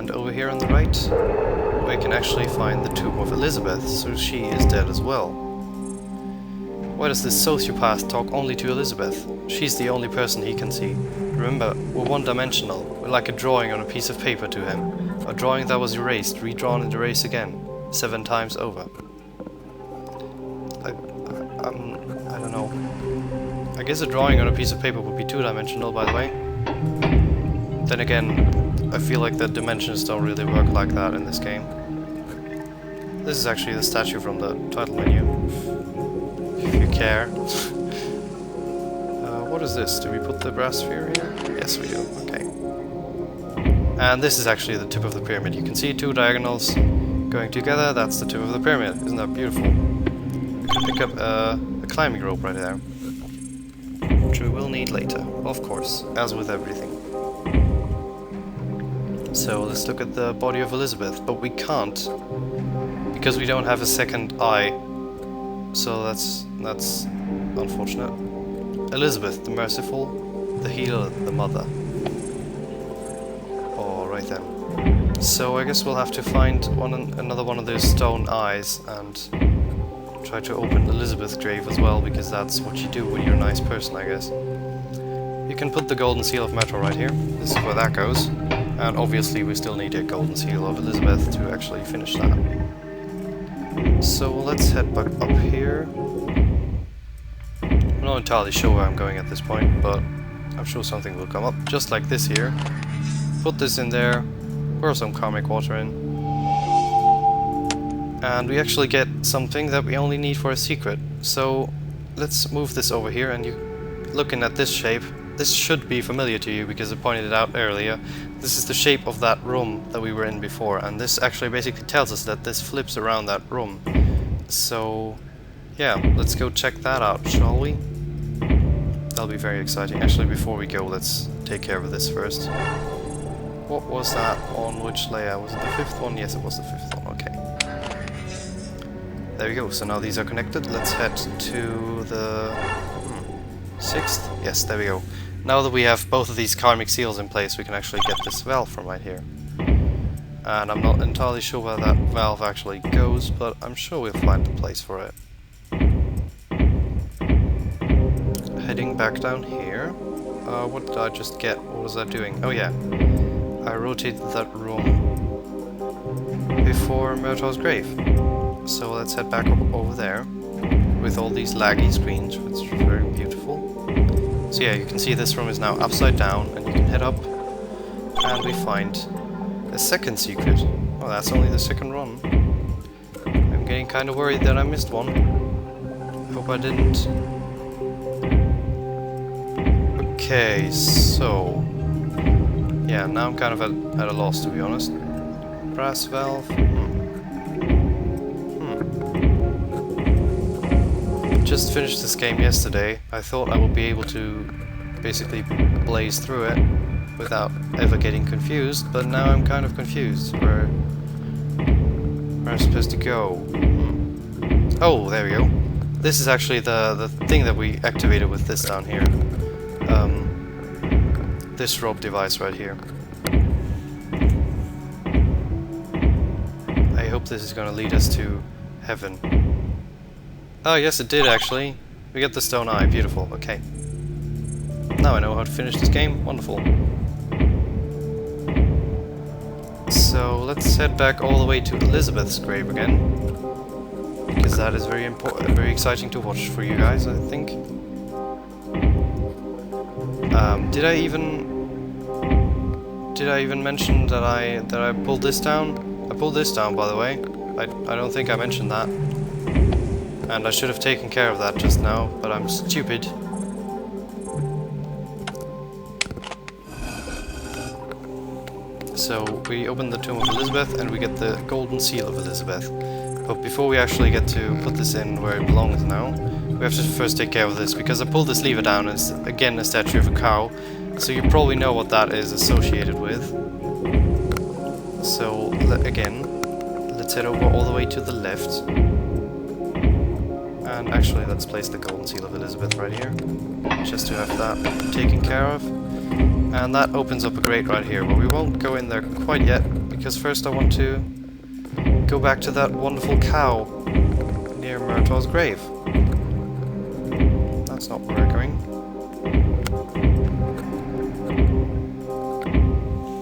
And over here on the right, we can actually find the tomb of Elizabeth, so she is dead as well. Why does this sociopath talk only to Elizabeth? She's the only person he can see. Remember, we're one-dimensional. We're like a drawing on a piece of paper to him. A drawing that was erased, redrawn and erased again. 7 times over. I don't know. I guess a drawing on a piece of paper would be 2-dimensional, by the way. Then again, I feel like the dimensions don't really work like that in this game. This is actually the statue from the title menu, if you care. What is this? Do we put the brass sphere here? Yes, we do. Okay. And this is actually the tip of the pyramid. You can see 2 diagonals going together. That's the tip of the pyramid. Isn't that beautiful? We can pick up a climbing rope right there, which we will need later, of course, as with everything. So let's look at the body of Elizabeth, but we can't because we don't have a second eye. So that's unfortunate. Elizabeth, the merciful, the healer, the mother. Oh, right then. So I guess we'll have to find another one of those stone eyes and try to open Elizabeth's grave as well, because that's what you do when you're a nice person, I guess. You can put the golden seal of metal right here. This is where that goes. And obviously we still need a golden seal of Elizabeth to actually finish that. So let's head back up here. I'm not entirely sure where I'm going at this point, but I'm sure something will come up, just like this here. Put this in there, pour some karmic water in. And we actually get something that we only need for a secret. So let's move this over here, and looking at this shape, this should be familiar to you because I pointed it out earlier. This is the shape of that room that we were in before, and this actually basically tells us that this flips around that room. So yeah, let's go check that out, shall we? That'll be very exciting. Actually, before we go, let's take care of this first. What was that on which layer? Was it the 5th one? Yes, it was the 5th one, okay. There we go, so now these are connected. Let's head to the 6th? Yes, there we go. Now that we have both of these karmic seals in place, we can actually get this valve from right here. And I'm not entirely sure where that valve actually goes, but I'm sure we'll find a place for it. Heading back down here. What did I just get? What was I doing? Oh yeah, I rotated that room before Murtaugh's grave. So let's head back up over there with all these laggy screens, which is very beautiful. So yeah, you can see this room is now upside down, and you can head up and we find a second secret. Oh, that's only the second run. I'm getting kind of worried that I missed one. Hope I didn't. Okay, so yeah, now I'm kind of at a loss, to be honest. Brass valve. Just finished this game yesterday. I thought I would be able to basically blaze through it without ever getting confused, but now I'm kind of confused where I'm supposed to go. Oh, there we go. This is actually the thing that we activated with this down here. This rope device right here. I hope this is going to lead us to heaven. Oh yes, it did actually. We get the stone eye. Beautiful. Okay. Now I know how to finish this game. Wonderful. So let's head back all the way to Elizabeth's grave again, because that is very important, very exciting to watch for you guys, I think. Did I even mention that I pulled this down? I pulled this down, by the way. I don't think I mentioned that. And I should have taken care of that just now, but I'm stupid. So we open the tomb of Elizabeth and we get the golden seal of Elizabeth. But before we actually get to put this in where it belongs now, we have to first take care of this, because I pulled this lever down and it's again a statue of a cow. So you probably know what that is associated with. So again, let's head over all the way to the left. And actually, let's place the golden seal of Elizabeth right here, just to have that taken care of. And that opens up a grate right here, but we won't go in there quite yet, because first I want to go back to that wonderful cow near Murtaugh's grave. That's not where we're going.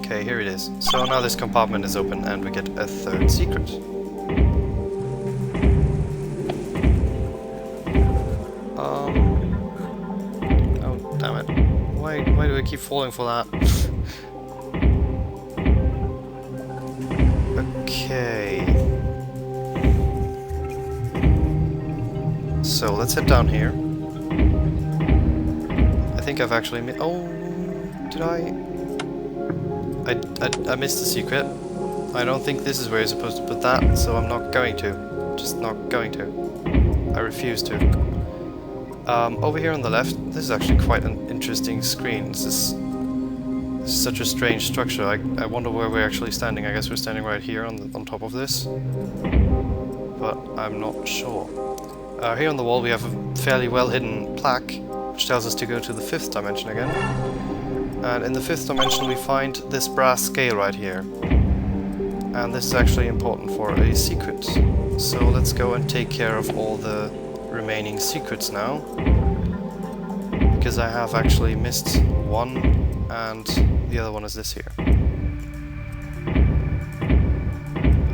Okay, here it is. So now this compartment is open and we get a third secret. Oh, damn it. Why do I keep falling for that? Okay. So let's head down here. I think I've actually oh, did I missed the secret. I don't think this is where you're supposed to put that, so I'm not going to. Just not going to. I refuse to. Over here on the left, this is actually quite an interesting screen. This is such a strange structure. I wonder where we're actually standing. I guess we're standing right here on top of this. But I'm not sure. Here on the wall we have a fairly well hidden plaque, which tells us to go to the 5th dimension again. And in the 5th dimension we find this brass scale right here. And this is actually important for a secret. So let's go and take care of all the remaining secrets now. Because I have actually missed one, and the other one is this here.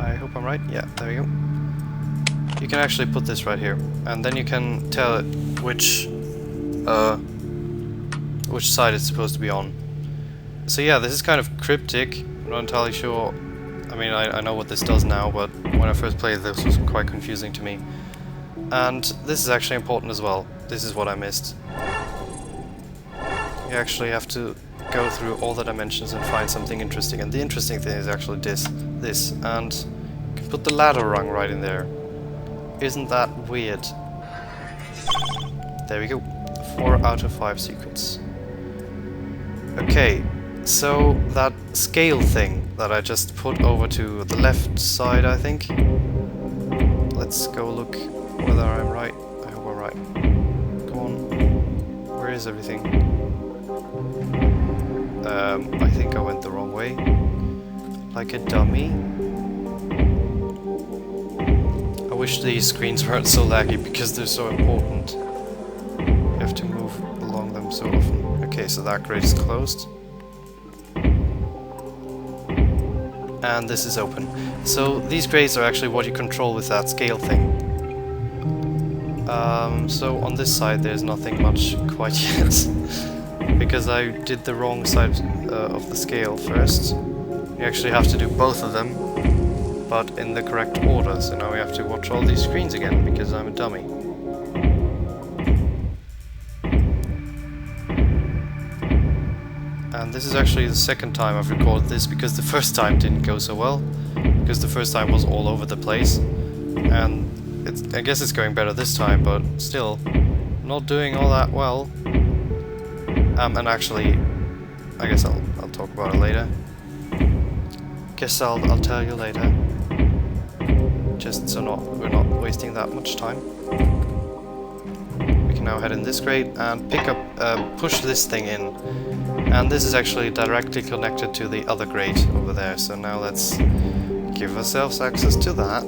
I hope I'm right. Yeah, there we go. You can actually put this right here, and then you can tell it which side it's supposed to be on. So yeah, this is kind of cryptic. I'm not entirely sure. I mean, I know what this does now, but when I first played this was quite confusing to me. And this is actually important as well. This is what I missed. You actually have to go through all the dimensions and find something interesting. And the interesting thing is actually this. And you can put the ladder rung right in there. Isn't that weird? There we go. 4 out of 5 secrets. Okay, so that scale thing that I just put over to the left side, I think. Let's go look whether I'm right. I hope I'm right. Come on. Where is everything? I think I went the wrong way. Like a dummy. I wish these screens weren't so laggy because they're so important. You have to move along them so often. Okay, so that grate is closed. And this is open. So these grates are actually what you control with that scale thing. So on this side there's nothing much quite yet. Because I did the wrong side of the scale first. You actually have to do both of them, but in the correct order. So now we have to watch all these screens again, because I'm a dummy. And this is actually the second time I've recorded this, because the first time didn't go so well. Because the first time was all over the place. And I guess it's going better this time, but still, not doing all that well. And actually, I guess I'll talk about it later. Guess I'll tell you later. Just so we're not wasting that much time. We can now head in this grate and push this thing in. And this is actually directly connected to the other grate over there. So now let's give ourselves access to that.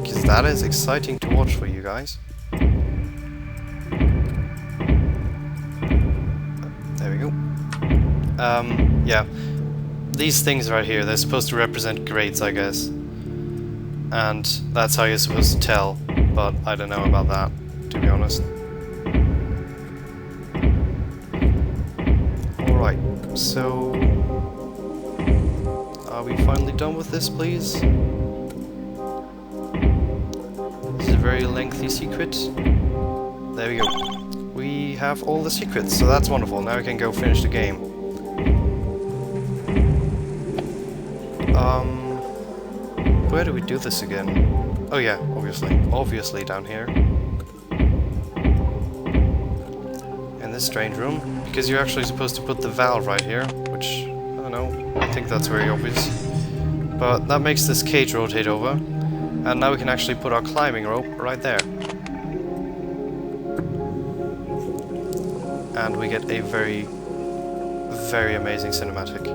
Because that is exciting to watch for you guys. There we go. Yeah. These things right here, they're supposed to represent grates, I guess. And that's how you're supposed to tell, but I don't know about that, to be honest. Alright, so... are we finally done with this, please? This is a very lengthy secret. There we go. We have all the secrets, so that's wonderful. Now we can go finish the game. Where do we do this again? Oh yeah, obviously down here. In this strange room, because you're actually supposed to put the valve right here, which, I don't know, I think that's very obvious. But that makes this cage rotate over, and now we can actually put our climbing rope right there. And we get a very, very amazing cinematic.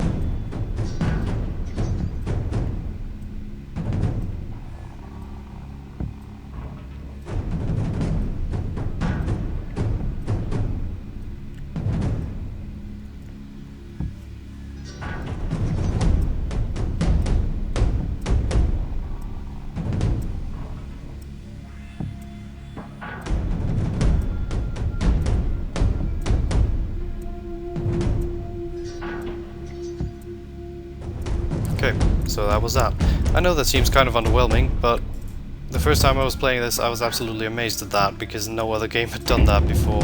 Okay, so that was that. I know that seems kind of underwhelming, but the first time I was playing this I was absolutely amazed at that, because no other game had done that before.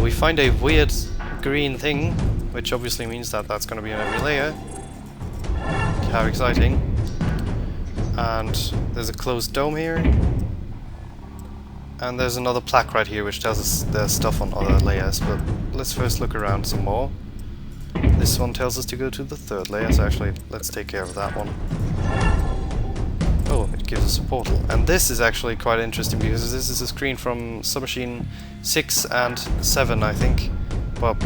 We find a weird green thing, which obviously means that that's going to be in every layer. How exciting. And there's a closed dome here. And there's another plaque right here which tells us there's stuff on other layers, but let's first look around some more. This one tells us to go to the third layer, so actually let's take care of that one. Oh, it gives us a portal. And this is actually quite interesting because this is a screen from Submachine 6 and 7, I think. Well,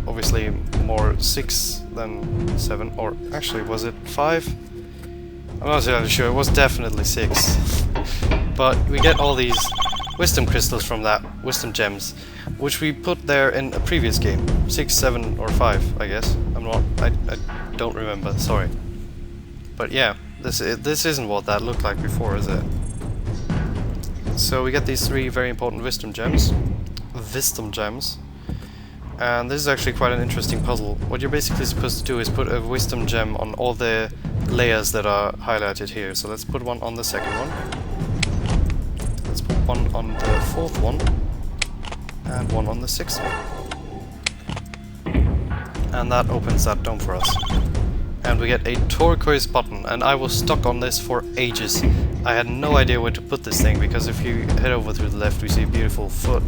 obviously more 6 than 7, or actually was it 5? I'm not entirely sure, it was definitely 6. But we get all these wisdom crystals from that, wisdom gems, which we put there in a previous game. 6, 7 or 5, I guess. I don't remember, sorry. But yeah, this isn't what that looked like before, is it? So we get these 3 very important wisdom gems. And this is actually quite an interesting puzzle. What you're basically supposed to do is put a wisdom gem on all the layers that are highlighted here. So let's put one on the second one. Let's put one on the fourth one. And one on the sixth one. And that opens that dome for us. And we get a turquoise button, and I was stuck on this for ages. I had no idea where to put this thing, because if you head over to the left we see a beautiful foot.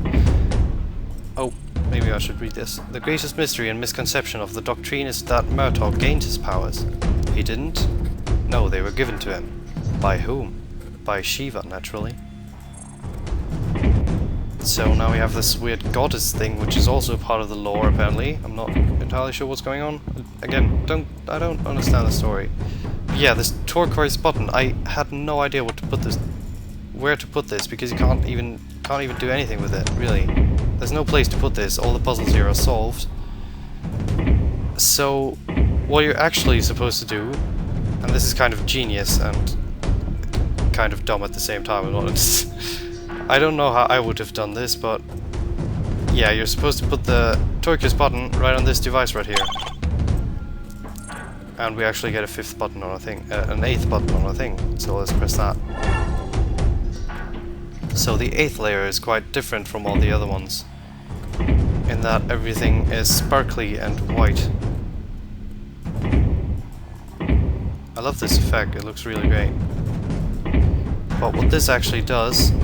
Oh, maybe I should read this. The greatest mystery and misconception of the doctrine is that Murtaugh gained his powers. He didn't? No, they were given to him. By whom? By Shiva, naturally. So now we have this weird goddess thing, which is also part of the lore, apparently. I'm not entirely sure what's going on. Again, I don't understand the story. But yeah, this turquoise button, I had no idea where to put this, because you can't even do anything with it, really. There's no place to put this. All the puzzles here are solved. So what you're actually supposed to do, and this is kind of genius and kind of dumb at the same time, I don't know how I would have done this, but yeah, you're supposed to put the turquoise button right on this device right here. And we actually get a 5th button on a thing, an 8th button on a thing, so let's press that. So the 8th layer is quite different from all the other ones, in that everything is sparkly and white. I love this effect, it looks really great. But what this actually does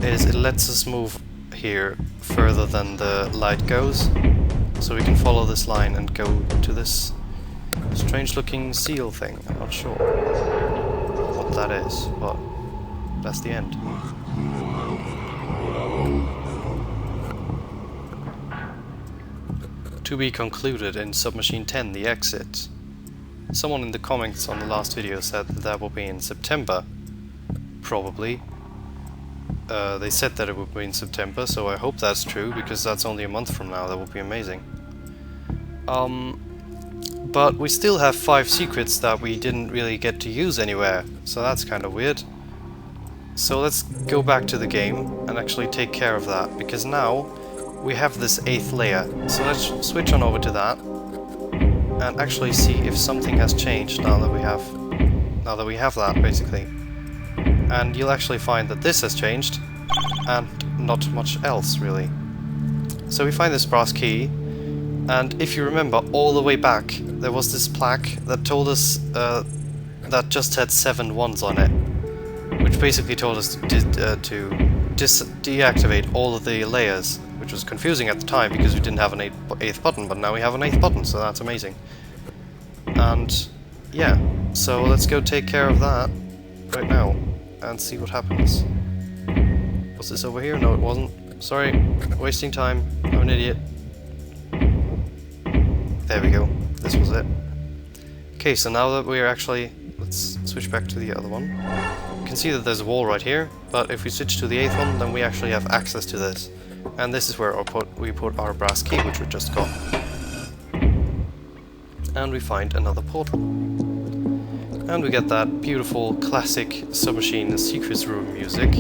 is it lets us move here further than the light goes, so we can follow this line and go to this strange looking seal thing. I'm not sure what that is, but that's the end. To be concluded in Submachine 10, the exit. Someone in the comments on the last video said that will be in September. Probably. They said that it would be in September, so I hope that's true, because that's only a month from now. That would be amazing. But we still have 5 secrets that we didn't really get to use anywhere, so that's kind of weird. So let's go back to the game and actually take care of that, because now we have this 8th layer. So let's switch on over to that and actually see if something has changed now that we have that, basically. And you'll actually find that this has changed, and not much else, really. So we find this brass key, and if you remember, all the way back, there was this plaque that told us that just had 7 ones on it, which basically told us to deactivate all of the layers, which was confusing at the time because we didn't have an 8th button, but now we have an 8th button, so that's amazing. And yeah, so let's go take care of that right now and see what happens. Was this over here? No, it wasn't. Sorry, wasting time. I'm an idiot. There we go. This was it. Okay, so now that we're actually... Let's switch back to the other one. You can see that there's a wall right here, but if we switch to the 8th one, then we actually have access to this. And this is where we put our brass key, which we just got. And we find another portal. And we get that beautiful classic Submachine secrets room music.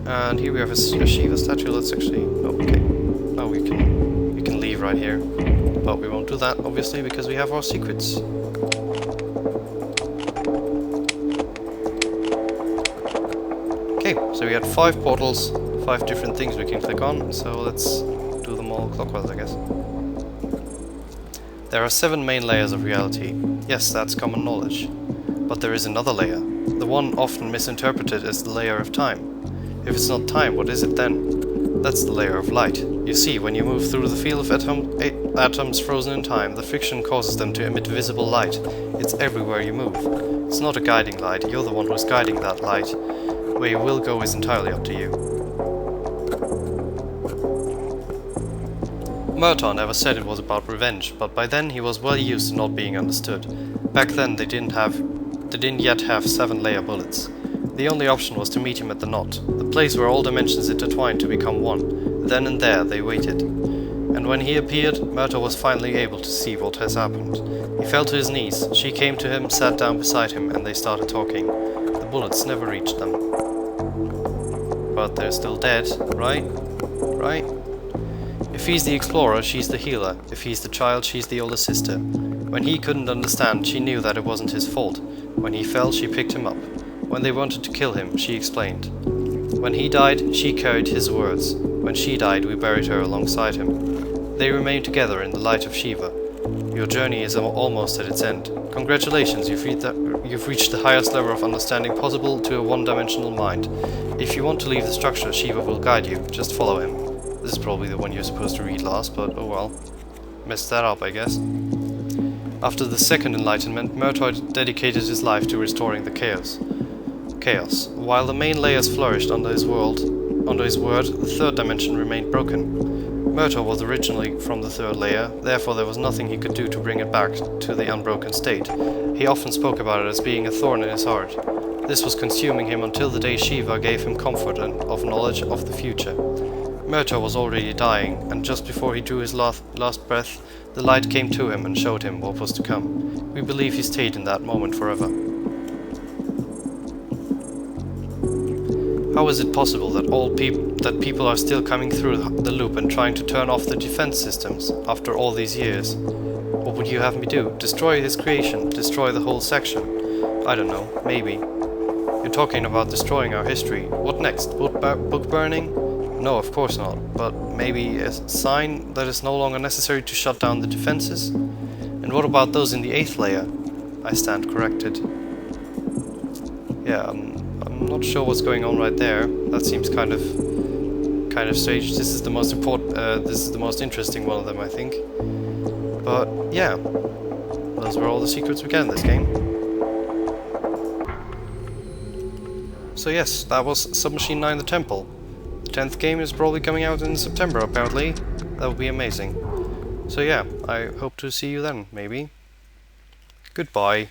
And here we have a Shiva statue. Let's actually... Oh, okay. Now we can leave right here. But we won't do that, obviously, because we have our secrets. Okay, so we had 5 portals, 5 different things we can click on, so let's do them all clockwise, I guess. There are 7 main layers of reality. Yes, that's common knowledge. But there is another layer, the one often misinterpreted as the layer of time. If it's not time, what is it then? That's the layer of light. You see, when you move through the field of atoms frozen in time, the friction causes them to emit visible light. It's everywhere you move. It's not a guiding light, you're the one who's guiding that light. Where you will go is entirely up to you. Murtaugh never said it was about revenge, but by then he was well used to not being understood. Back then they didn't yet have 7-layer bullets. The only option was to meet him at the knot, the place where all dimensions intertwined to become one. Then and there they waited. And when he appeared, Murtaugh was finally able to see what has happened. He fell to his knees, she came to him, sat down beside him, and they started talking. The bullets never reached them. But they're still dead, right? Right? If he's the explorer, she's the healer. If he's the child, she's the older sister. When he couldn't understand, she knew that it wasn't his fault. When he fell, she picked him up. When they wanted to kill him, she explained. When he died, she carried his words. When she died, we buried her alongside him. They remained together in the light of Shiva. Your journey is almost at its end. Congratulations, you've reached the highest level of understanding possible to a one-dimensional mind. If you want to leave the structure, Shiva will guide you. Just follow him. This is probably the one you're supposed to read last, but oh well. Messed that up, I guess. After the second enlightenment, Murtaugh dedicated his life to restoring the chaos. While the main layers flourished under his word, the third dimension remained broken. Murtaugh was originally from the 3rd layer, therefore there was nothing he could do to bring it back to the unbroken state. He often spoke about it as being a thorn in his heart. This was consuming him until the day Shiva gave him comfort and of knowledge of the future. Murtaugh was already dying, and just before he drew his last breath, the light came to him and showed him what was to come. We believe he stayed in that moment forever. How is it possible that people are still coming through the loop and trying to turn off the defense systems after all these years? What would you have me do? Destroy his creation? Destroy the whole section? I don't know, maybe. You're talking about destroying our history. What next? Book burning? No, of course not. But maybe a sign that it's no longer necessary to shut down the defenses? And what about those in the 8th layer? I stand corrected. Yeah, I'm not sure what's going on right there. That seems kind of strange. This is the most important. This is the most interesting one of them, I think. But yeah, those were all the secrets we get in this game. So yes, that was Submachine 9: The Temple. The 10th game is probably coming out in September, apparently. That would be amazing. So yeah, I hope to see you then, maybe. Goodbye.